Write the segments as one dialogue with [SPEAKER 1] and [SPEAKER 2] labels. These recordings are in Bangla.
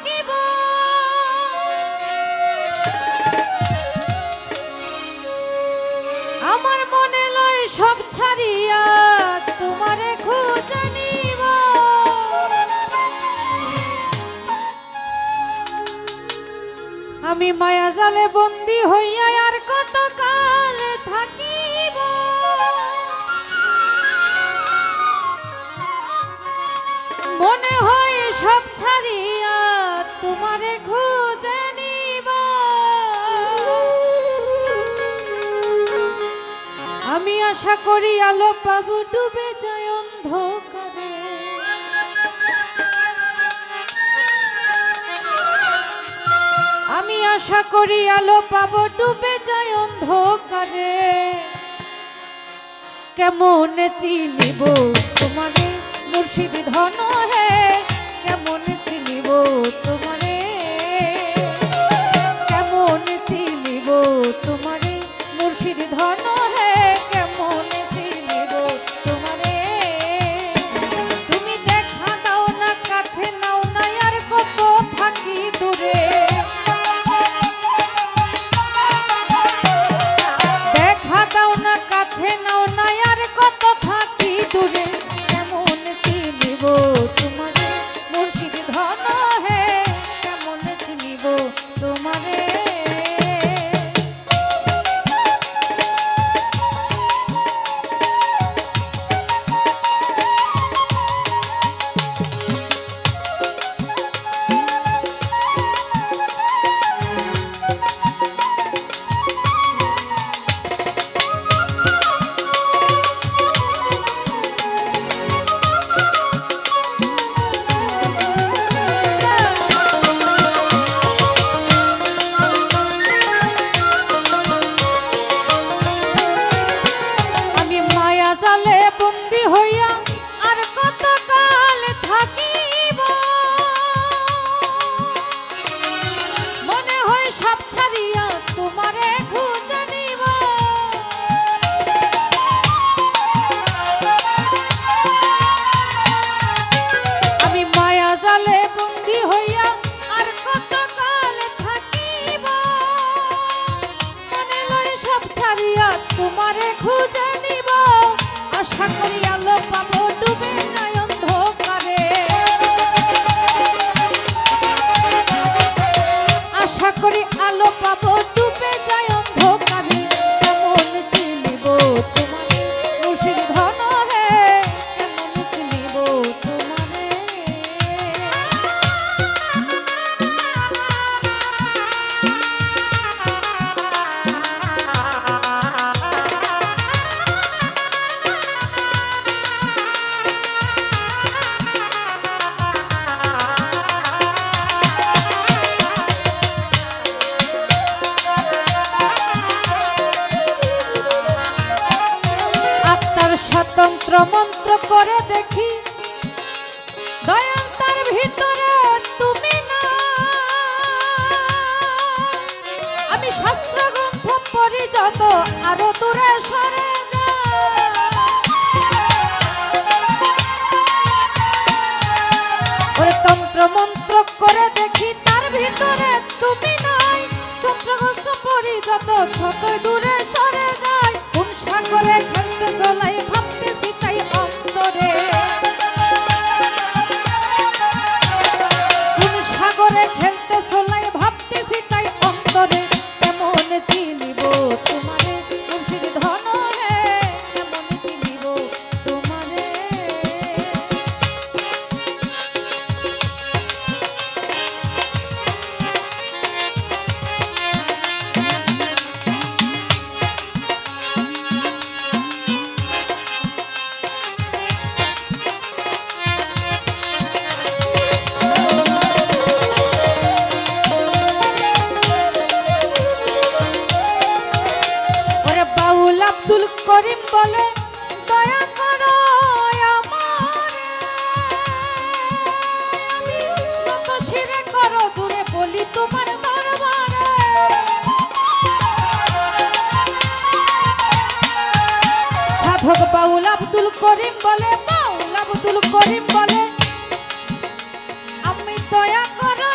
[SPEAKER 1] থাকিব আমার মনে লয় সব ছাড়িয়া তোমারে খুঁজে নিব আমি মায়া জালে বন্দী হইয়া আর কত কাল থাকিব মনে হয় সব ছাড়িয়া তোমারে খুঁজে নিব আমি আশা করি আলো পাবো ডুবে যায় অন্ধকারে আমি আশা করি আলো পাবো ডুবে যায় অন্ধকারে কেমন চিনিব তোমারে মুর্শিদ ধন হে কেমন চিনিব তোমারে কেমন চিনিব তোমারে মুর্শিদ ধন হে কেমন চিনিব তোমারে তুমি দেখা দাও না কাছে নাও না আর কত থাকি দূরে দেখা দাও না কাছে নাও না আর কত থাকি দূরে কেমন চিনিব তোমারে মুর্শিদ ধন হে কেমন চিনিব তোমারে জালে বন্দী হইয়া আর কত কাল থাকিব মনে হয় সব ছাড়িয়া তোমারে খুঁজে নিব আমি মায়া জালে বন্দী হইয়া আর কত কাল থাকিব মনে লয় সব ছাড়িয়া তোমারে খুঁজে নিব আশা করি আলো পাবো ডুবে যায় অন্ধকারে আশা করি আলো পাবো ডুবে যায় অন্ধকারে কেমন চিনিব তোমারে মুর্শিদ ধন হে কেমন চিনিব তোমারে স্বতন্ত্র মন্ত্র করে দেখি দয়াল তার ভিতরে তুমি না আমি শাস্ত্র গ্রন্থ পড়ি যত আরো দূরে সরে ওরে তন্ত্র মন্ত্র করে দেখি তার ভিতরে তুমি নাই চন্দ্র গ্রন্থ পড়ি যত ছোট দূরে সরে যায় কোন সাগরে খেলতে চলাই ভাবতেছি তাই অন্তরে কোন সাগরে খেলতে চলাই ভাবতেছি তাই অন্তরে কেমন চিনিব তোমারে মুর্শিদ ধন হে কেমন চিনিব তোমারে আব্দুল করিম বলে দয়া করো আমারে আমি নত শিরে করো দূরে বলি তোমার দরবারে সাধক বাউল আব্দুল করিম বলে আমি দয়া করো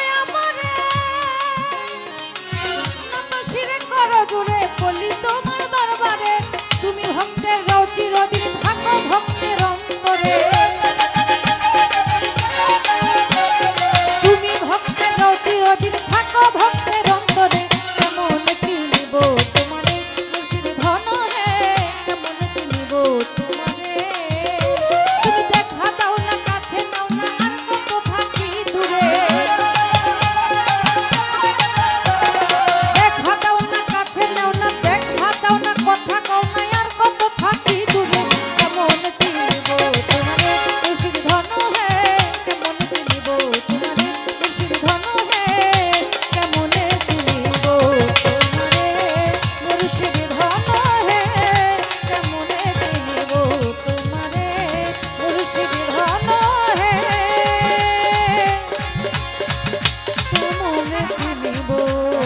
[SPEAKER 1] চিনিব